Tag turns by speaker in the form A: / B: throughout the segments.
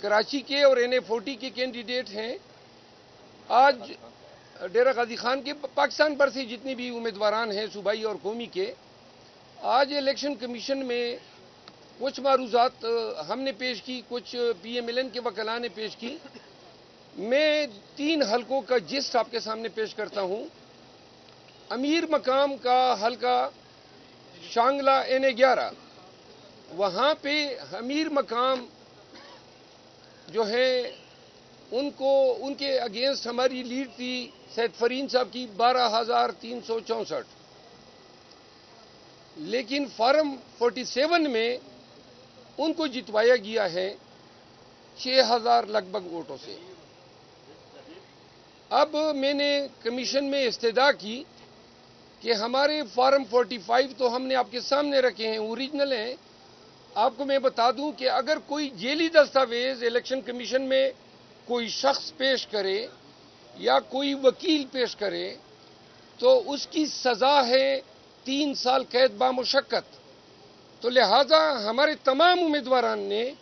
A: کراچی کے اور NA40 کے کینڈیڈیٹ ہیں. آج ڈیرہ غازی خان کے پاکستان پر سے جتنے بھی امیدواران ہیں صوبائی اور قومی کے، آج الیکشن کمیشن میں کچھ معروضات ہم نے پیش کی، کچھ PMLN کے وکلاء نے پیش کی. میں 3 حلقوں کا جسٹ آپ کے سامنے پیش کرتا ہوں. امیر مقام کا حلقہ شانگلہ NA11، وہاں پہ امیر مقام جو ہے ان کے اگینسٹ ہماری لیڈ تھی سید فرین صاحب کی 12,364، لیکن فارم 47 میں ان کو جتوایا گیا ہے 6,000 لگ بھگ ووٹوں سے. اب میں نے کمیشن میں استدعا کی کہ ہمارے فارم 45 تو ہم نے آپ کے سامنے رکھے ہیں، اوریجنل ہیں. آپ کو میں بتا دوں کہ اگر کوئی ذیلی دستاویز الیکشن کمیشن میں کوئی شخص پیش کرے یا کوئی وکیل پیش کرے تو اس کی سزا ہے 3 سال قید بامشقت. تو لہذا ہمارے تمام امیدواران نے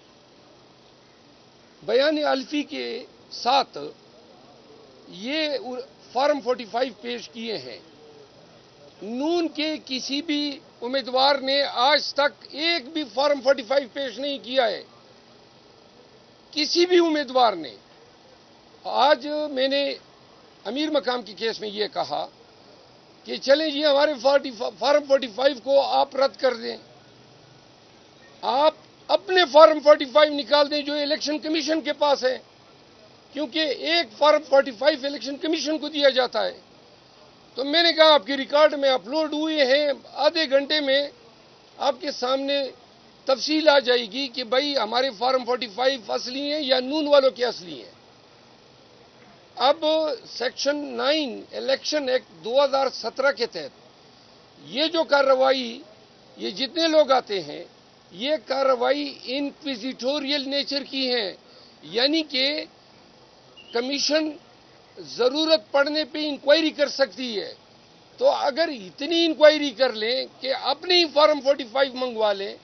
A: بیان الفی کے ساتھ یہ فارم 45 پیش کیے ہیں. نون کے کسی بھی امیدوار نے آج تک ایک بھی فارم 45 پیش نہیں کیا ہے، کسی بھی امیدوار نے. آج میں نے امیر مقام کے کیس میں یہ کہا کہ چلیں جی ہمارے فارم 45 کو آپ رد کر دیں، آپ اپنے فارم 45 نکال دیں جو الیکشن کمیشن کے پاس ہے، کیونکہ ایک فارم 45 الیکشن کمیشن کو دیا جاتا ہے. تو میں نے کہا آپ کے ریکارڈ میں اپلوڈ ہوئے ہیں، آدھے گھنٹے میں آپ کے سامنے تفصیل آ جائے گی کہ بھائی ہمارے فارم 45 اصلی ہیں یا نون والوں کے اصلی ہیں. اب سیکشن 9 الیکشن ایکٹ 2017 کے تحت یہ جو کارروائی، یہ جتنے لوگ آتے ہیں یہ کارروائی انکویزیٹوریل نیچر کی ہیں، یعنی کہ کمیشن ضرورت پڑنے پہ انکوائری کر سکتی ہے. تو اگر اتنی انکوائری کر لیں کہ اپنے ہی فارم 45 منگوا لیں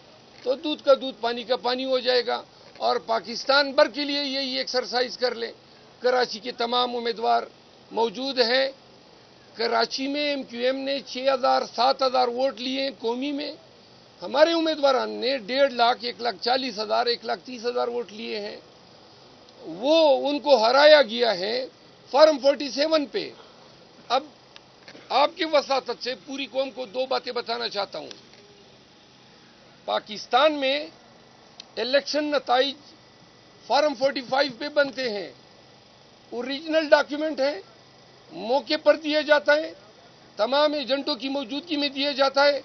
A: تو دودھ کا دودھ پانی کا پانی ہو جائے گا، اور پاکستان بھر کے لیے یہی ایکسرسائز کر لیں. کراچی کے تمام امیدوار موجود ہیں. کراچی میں MQM نے 6,000 7,000 ووٹ لیے قومی میں. ہمارے امیدواران نے 1.5 لاکھ 1,40,000 1,30,000 ووٹ لیے ہیں. وہ ان کو ہرایا گیا ہے فارم 47 پہ. اب آپ کی وساطت سے پوری قوم کو 2 باتیں بتانا چاہتا ہوں. پاکستان میں الیکشن نتائج فارم 45 پہ بنتے ہیں، اوریجنل ڈاکیومنٹ ہے، موقع پر دیا جاتا ہے، تمام ایجنٹوں کی موجودگی میں دیا جاتا ہے،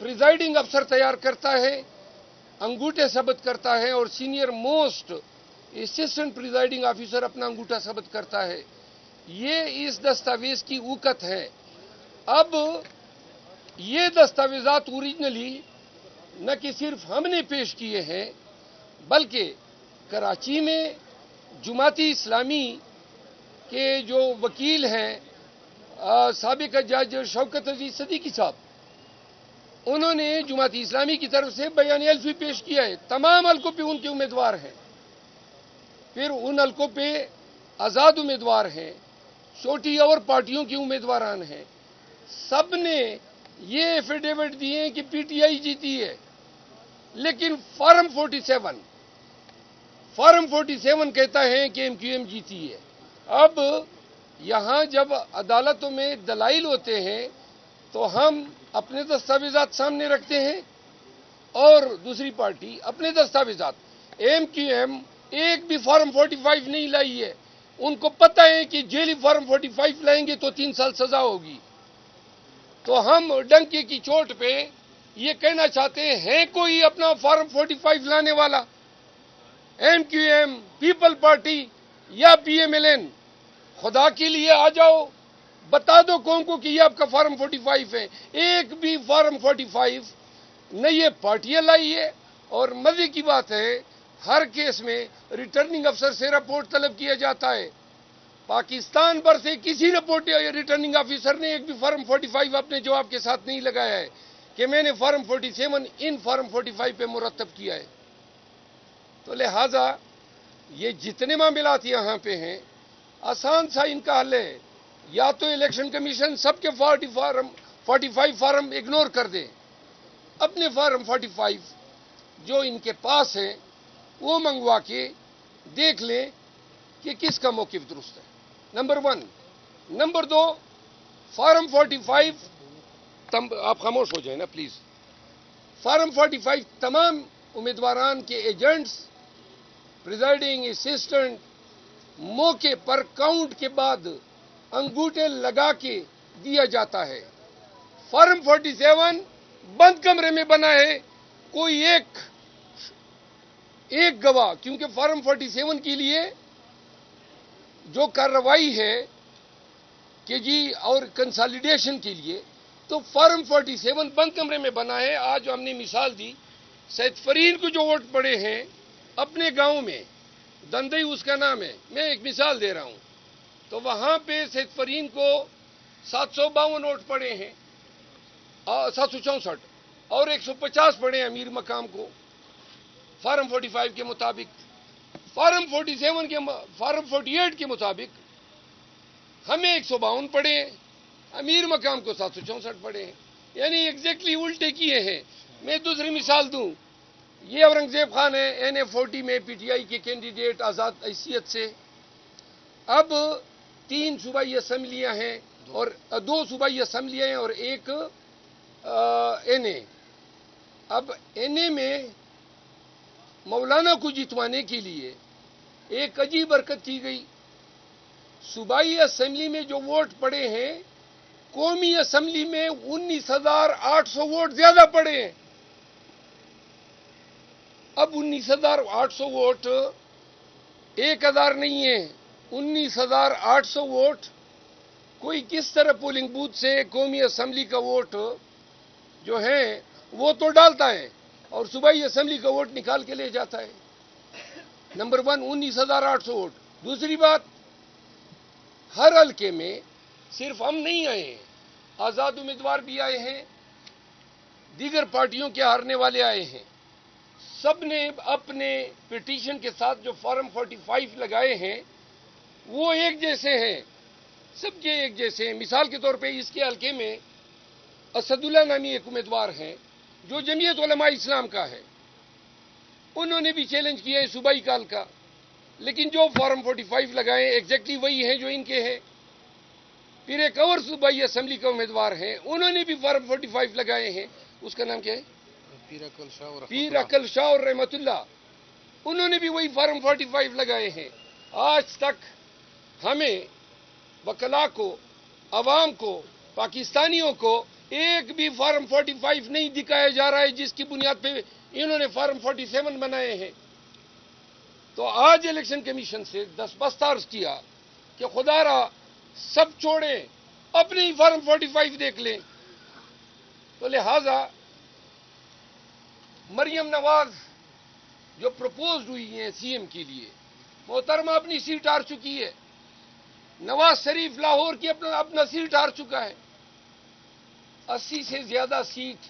A: پریزائڈنگ افسر تیار کرتا ہے، انگوٹھے ثبت کرتا ہے، اور senior most assistant presiding officer اپنا انگوٹھا ثبت کرتا ہے. یہ اس دستاویز کی اوقت ہے. اب یہ دستاویزات اوریجنلی نہ کہ صرف ہم نے پیش کیے ہیں بلکہ کراچی میں جماعتی اسلامی کے جو وکیل ہیں سابق جج شوکت عزیز صدیقی صاحب، انہوں نے جماعتی اسلامی کی طرف سے بیان الفی پیش کیا ہے. تمام حلقوں پہ ان کے امیدوار ہیں. پھر ان حلقوں پہ آزاد امیدوار ہیں، چھوٹی اور پارٹیوں کے امیدواران ہیں. سب نے یہ ایفیڈیوٹ دیے ہیں کہ PTI جیتی ہے، لیکن فارم 47 کہتا ہے کہ MQM جیتی ہے. اب یہاں جب عدالتوں میں دلائل ہوتے ہیں تو ہم اپنے دستاویزات سامنے رکھتے ہیں اور دوسری پارٹی اپنے دستاویزات. MQM ایک بھی فارم 45 نہیں لائی ہے. ان کو پتہ ہے کہ جیلی فارم 45 لائیں گے تو 3 سال سزا ہوگی. تو ہم ڈنکے کی چوٹ پہ یہ کہنا چاہتے ہیں کوئی اپنا فارم 45 لانے والا؟ MQM، پیپل پارٹی یا PMLN، خدا کے لیے آ جاؤ، بتا دو قوم کو کہ یہ آپ کا فارم 45 ہے. ایک بھی فارم 45 نہ یہ پارٹیاں لائی ہے. اور مزے کی بات ہے ہر کیس میں ریٹرننگ افسر سے رپورٹ طلب کیا جاتا ہے. پاکستان پر سے کسی ریٹرننگ آفیسر نے ایک بھی فارم 45 اپنے جواب کے ساتھ نہیں لگایا ہے کہ میں نے فارم 47 ان فارم 45 پہ مرتب کیا ہے. تو لہذا یہ جتنے معاملات یہاں پہ ہیں آسان سا ان کا حل ہے، یا تو الیکشن کمیشن سب کے 45 فارم اگنور کر دے، اپنے فارم 45 جو ان کے پاس ہیں وہ منگوا کے دیکھ لیں کہ کس کا موقف درست ہے، نمبر 1۔ نمبر 2، فارم 45، آپ خاموش ہو جائیں نا پلیز۔ فارم 45 تمام امیدواران کے ایجنٹس، پریزائڈنگ اسسٹنٹ موقع پر کاؤنٹ کے بعد انگوٹھے لگا کے دیا جاتا ہے۔ فارم 47 بند کمرے میں بنا ہے، کوئی ایک گواہ، کیونکہ فارم 47 کے لیے جو کارروائی ہے کہ جی اور کنسالیڈیشن کے لیے، تو فارم 47 بند کمرے میں بنا ہے۔ آج ہم نے مثال دی، سید فرین کو جو ووٹ پڑے ہیں اپنے گاؤں میں، دندئی اس کا نام ہے، میں ایک مثال دے رہا ہوں، تو وہاں پہ سید فرین کو 752 ووٹ پڑے ہیں، 764، اور 150 پڑے ہیں امیر مقام کو فارم 45 کے مطابق۔ فارم 48 کے مطابق ہمیں 152 پڑے ہیں، امیر مقام کو 764 پڑے ہیں، یعنی ایگزیکٹلی الٹے کیے ہیں۔ میں دوسری مثال دوں، یہ اورنگزیب خان ہے NA40 میں پی ٹی آئی کے کینڈیڈیٹ آزاد حیثیت سے، اب 3 صوبائی اسمبلیاں ہیں اور 2 صوبائی اسمبلیاں ہیں اور 1 NA۔ اب NA میں مولانا کو جتوانے کے لیے ایک عجیب حرکت کی گئی، صوبائی اسمبلی میں جو ووٹ پڑے ہیں قومی اسمبلی میں 19,800 ووٹ زیادہ پڑے ہیں۔ اب 19,800 ووٹ 1,000 نہیں ہے، 19,800 ووٹ کوئی کس طرح پولنگ بوتھ سے قومی اسمبلی کا ووٹ جو ہے وہ تو ڈالتا ہے اور صوبائی اسمبلی کا ووٹ نکال کے لے جاتا ہے۔ Number 1، 19,800 vote. دوسری بات، ہر حلقے میں صرف ہم نہیں آئے ہیں، آزاد امیدوار بھی آئے ہیں، دیگر پارٹیوں کے ہارنے والے آئے ہیں، سب نے اپنے پٹیشن کے ساتھ جو فارم 45 لگائے ہیں وہ ایک جیسے ہیں، سب کے ایک جیسے ہیں۔ مثال کے طور پہ اس کے حلقے میں اسد اللہ نامی ایک امیدوار ہیں جو جمعیت علماء اسلام کا ہے، انہوں نے بھی چیلنج کیا ہے صوبائی کا حلقہ، لیکن جو فارم 45 لگائے ایگزیکٹلی وہی ہیں جو ان کے ہیں۔ پھر ایک اور صوبائی اسمبلی کا امیدوار ہیں، انہوں نے بھی فارم 45 لگائے ہیں، اس کا نام کیا ہے؟ پیر اکل شاہ اور رحمت اللہ، انہوں نے بھی وہی فارم 45 لگائے ہیں۔ آج تک ہمیں وکلاء کو، عوام کو، پاکستانیوں کو ایک بھی فارم 45 نہیں دکھایا جا رہا ہے جس کی بنیاد پہ انہوں نے فارم 47 بنائے ہیں۔ تو آج الیکشن کمیشن سے دستبست عرض کیا کہ خدا را سب چھوڑیں، اپنے ہی فارم 45 دیکھ لیں۔ تو لہذا مریم نواز جو پروپوزڈ ہوئی ہیں CM کے لیے، محترمہ اپنی سیٹ ہار چکی ہے، نواز شریف لاہور کی اپنا سیٹ ہار چکا ہے، 80 سے زیادہ سیٹ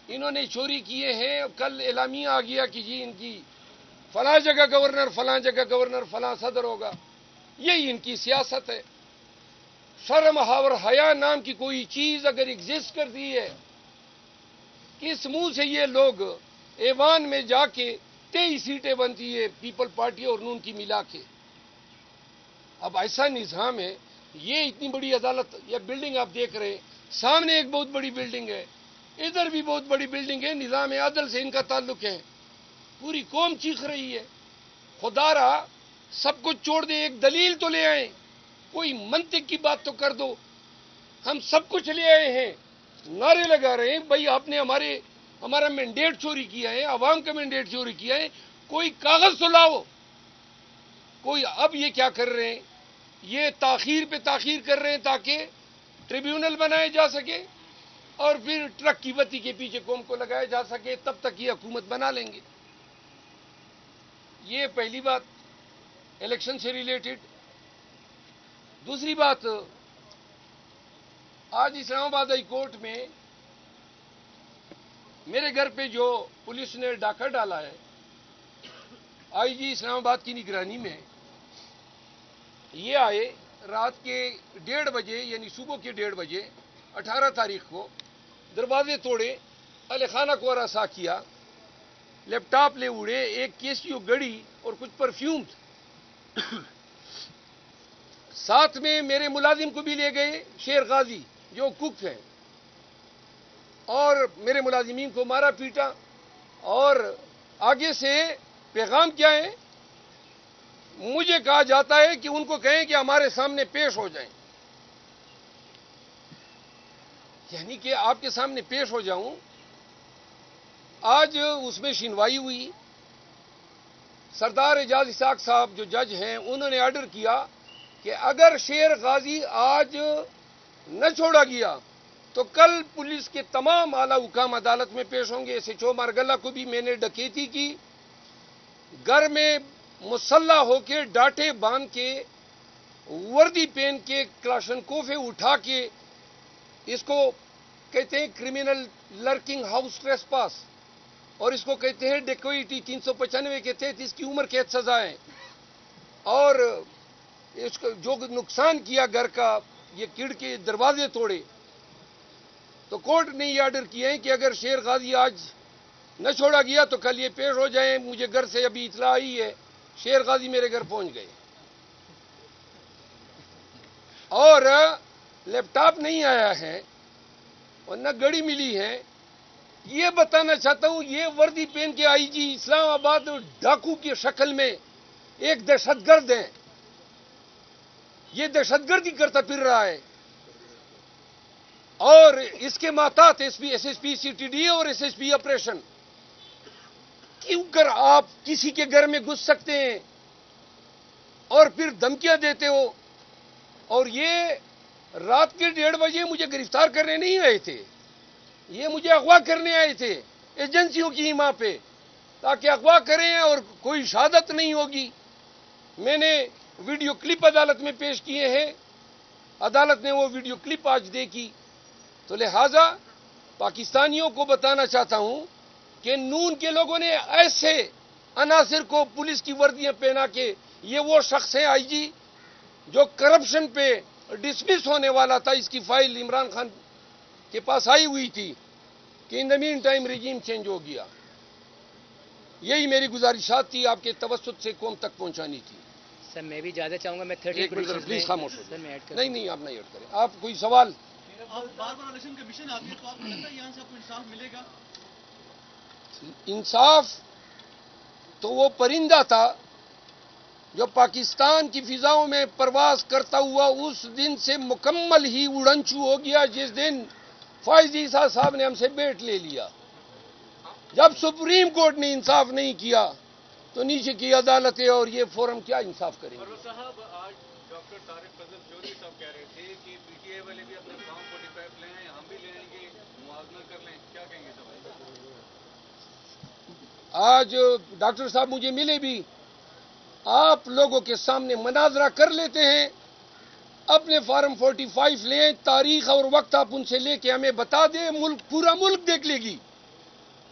A: انہوں نے چوری کیے ہیں۔ کل اعلامیہ آ گیا کہ جی ان کی فلاں جگہ گورنر، فلاں جگہ گورنر، فلاں صدر ہوگا، یہی ان کی سیاست ہے۔ شرم اور حیا نام کی کوئی چیز اگر ایگزسٹ کرتی ہے، کس منہ سے یہ لوگ ایوان میں جا کے 23 سیٹیں بنتی ہے پیپل پارٹی اور نون کی ملا کے؟ اب ایسا نظام ہے، یہ اتنی بڑی عدالت، یہ بلڈنگ آپ دیکھ رہے ہیں، سامنے ایک بہت بڑی بلڈنگ ہے، ادھر بھی بہت بڑی بلڈنگ ہے، نظام عدل سے ان کا تعلق ہے، پوری قوم چیخ رہی ہے۔ خدا را سب کچھ چھوڑ دے، ایک دلیل تو لے آئیں، کوئی منطق کی بات تو کر دو۔ ہم سب کچھ لے آئے ہیں، نعرے لگا رہے ہیں بھائی آپ نے ہمارا مینڈیٹ چوری کیا ہے، عوام کا مینڈیٹ چوری کیا ہے، کوئی کاغذ تو لاؤ۔ کوئی اب یہ کیا کر رہے ہیں، یہ تاخیر پہ تاخیر کر رہے ہیں تاکہ ٹریبیونل بنائے جا سکے اور پھر ٹرک کی بتی کے پیچھے قوم کو لگایا جا سکے، تب تک یہ حکومت بنا لیں گے۔ یہ پہلی بات الیکشن سے ریلیٹڈ۔ دوسری بات، آج اسلام آباد ہائی کورٹ میں میرے گھر پہ جو پولیس نے ڈاکہ ڈالا ہے آئی جی اسلام آباد کی نگرانی میں یہ آئے رات کے 1:30 بجے یعنی صبح کے 1:30 بجے 18 تاریخ کو دروازے توڑے، اہل خانہ کو ہراساں کیا، لیپ ٹاپ لے اڑے، ایک کیسیو گڑی اور کچھ پرفیوم ساتھ میں میرے ملازم کو بھی لے گئے، شیر غازی جو کک ہے، اور میرے ملازمین کو مارا پیٹا، اور آگے سے پیغام کیا ہے؟ مجھے کہا جاتا ہے کہ ان کو کہیں کہ ہمارے سامنے پیش ہو جائیں، یعنی کہ آپ کے سامنے پیش ہو جاؤں۔ آج اس میں سنوائی ہوئی، سردار اعجاز اسحاق صاحب جو جج ہیں انہوں نے آرڈر کیا کہ اگر شیر غازی آج نہ چھوڑا گیا تو کل پولیس کے تمام اعلی حکام عدالت میں پیش ہوں گے۔ SHO مارگلہ کو بھی میں نے ڈکیتی کی، گھر میں مسلح ہو کے ڈاٹے باندھ کے وردی پہن کے کلاشنکوفیں اٹھا کے، اس کو کہتے ہیں کرمنل لرکنگ ہاؤس ٹریس پاس، اور اس کو کہتے ہیں ڈیکوئٹی 395 کے تحت اس کی عمر قید سزا ہے، اور اس کو جو نقصان کیا گھر کا، یہ کڑ کے دروازے توڑے، تو کورٹ نے یہ آرڈر کیا ہے کہ اگر شیر غازی آج نہ چھوڑا گیا تو کل یہ پیش ہو جائیں۔ مجھے گھر سے ابھی اطلاع آئی ہے، شیر غازی میرے گھر پہنچ گئے، اور لیپ ٹاپ نہیں آیا ہے اور نہ گڑی ملی ہے۔ یہ بتانا چاہتا ہوں، یہ وردی پہن کے آئی جی اسلام آباد ڈاکو کی شکل میں ایک دہشت گرد ہے، یہ دہشت گردی کرتا پھر رہا ہے، اور اس کے ماتحت SSP CTD اور SSP آپریشن۔ کیوں کر آپ کسی کے گھر میں گھس سکتے ہیں اور پھر دھمکیاں دیتے ہو؟ اور یہ رات کے 1:30 بجے مجھے گرفتار کرنے نہیں آئے تھے، یہ مجھے اغوا کرنے آئے تھے ایجنسیوں کی حمایت پہ، تاکہ اغوا کریں اور کوئی شہادت نہیں ہوگی۔ میں نے ویڈیو کلپ عدالت میں پیش کیے ہیں، عدالت نے وہ ویڈیو کلپ آج دیکھی، تو لہذا پاکستانیوں کو بتانا چاہتا ہوں کہ نون کے لوگوں نے ایسے عناصر کو پولیس کی وردیاں پہنا کے، یہ وہ شخص ہے آئی جی جو کرپشن پہ ڈسمس ہونے والا تھا، اس کی فائل عمران خان کے پاس آئی ہوئی تھی کہ ان دا مین ٹائم رجیم چینج ہو گیا۔ یہی میری گزارشات تھی، آپ کے توسط سے قوم تک پہنچانی تھی۔
B: سر میں بھی زیادہ چاہوں گا، میں 30
A: پلیز خاموش ہو
B: سر میں ایڈ کر
A: نہیں آپ نہیں ایڈ کریں۔ آپ کوئی سوال؟
C: بار بار الیکشن کمیشن آتی ہے تو آپ کو لگتا ہے یہاں سے آپ کو انصاف ملے گا؟
A: انصاف تو وہ پرندہ تھا جو پاکستان کی فضاؤں میں پرواز کرتا ہوا اس دن سے مکمل ہی اڑنچو ہو گیا جس دن فائز عیسیٰ صاحب نے ہم سے بیٹ لے لیا۔ جب سپریم کورٹ نے انصاف نہیں کیا تو نیچے کی عدالتیں اور یہ فورم کیا انصاف کریں گے؟
C: صاحب آج ڈاکٹر طارق فضل چودھری صاحب کہہ رہے تھے کہ PTI والے بھی اپنے فارم 45 لے آئیں، ہم بھی لے آئیں گے، موازنہ کر لیں، کیا کہیں گے صاحب؟
A: آج ڈاکٹر صاحب مجھے ملے بھی، آپ لوگوں کے سامنے مناظرہ کر لیتے ہیں، اپنے فارم 45 لیں، تاریخ اور وقت آپ ان سے لے کے ہمیں بتا دیں، پورا ملک دیکھ لے گی۔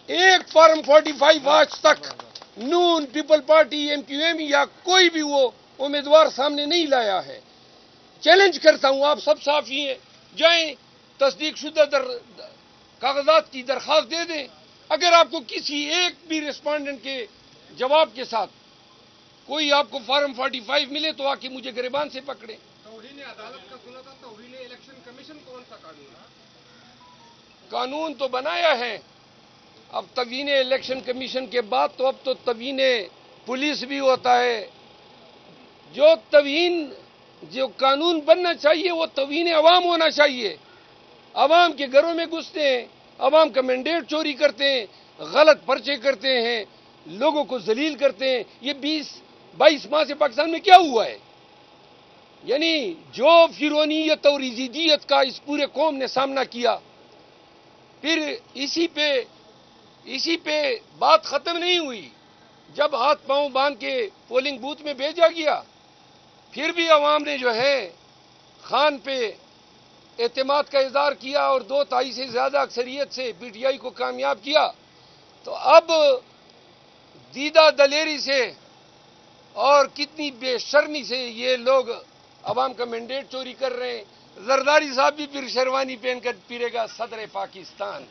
A: ایک فارم 45 آج تک نون، پیپل پارٹی، MQM یا کوئی بھی وہ امیدوار سامنے نہیں لایا ہے۔ چیلنج کرتا ہوں، آپ سب صحافی ہیں، جائیں تصدیق شدہ کاغذات کی درخواست دے دیں۔ اگر آپ کو کسی ایک بھی ریسپونڈنٹ کے جواب کے ساتھ کوئی آپ کو فارم 45 ملے تو آ کے مجھے گریبان سے پکڑے۔
D: توہین عدالت کا سنا تھا، توہین الیکشن کمیشن کون سا قانون ہے؟
A: قانون تو بنایا ہے، اب توہین الیکشن کمیشن کے بعد تو اب تو توہین پولیس بھی ہوتا ہے۔ جو قانون بننا چاہیے وہ توہین عوام ہونا چاہیے۔ عوام کے گھروں میں گھستے ہیں، عوام کا مینڈیٹ چوری کرتے ہیں، غلط پرچے کرتے ہیں، لوگوں کو ذلیل کرتے ہیں۔ یہ 22 ماہ سے پاکستان میں کیا ہوا ہے؟ یعنی جو فرونیت اور یزیدیت کا اس پورے قوم نے سامنا کیا، پھر اسی پہ بات ختم نہیں ہوئی۔ جب ہاتھ پاؤں باندھ کے پولنگ بوتھ میں بھیجا گیا، پھر بھی عوام نے جو ہے خان پہ اعتماد کا اظہار کیا اور 2/3 سے زیادہ اکثریت سے PTI کو کامیاب کیا۔ تو اب دیدہ دلیری سے اور کتنی بے شرمی سے یہ لوگ عوام کا مینڈیٹ چوری کر رہے ہیں. زرداری صاحب بھی پھر شیروانی پہن کر پھرے گا صدر پاکستان.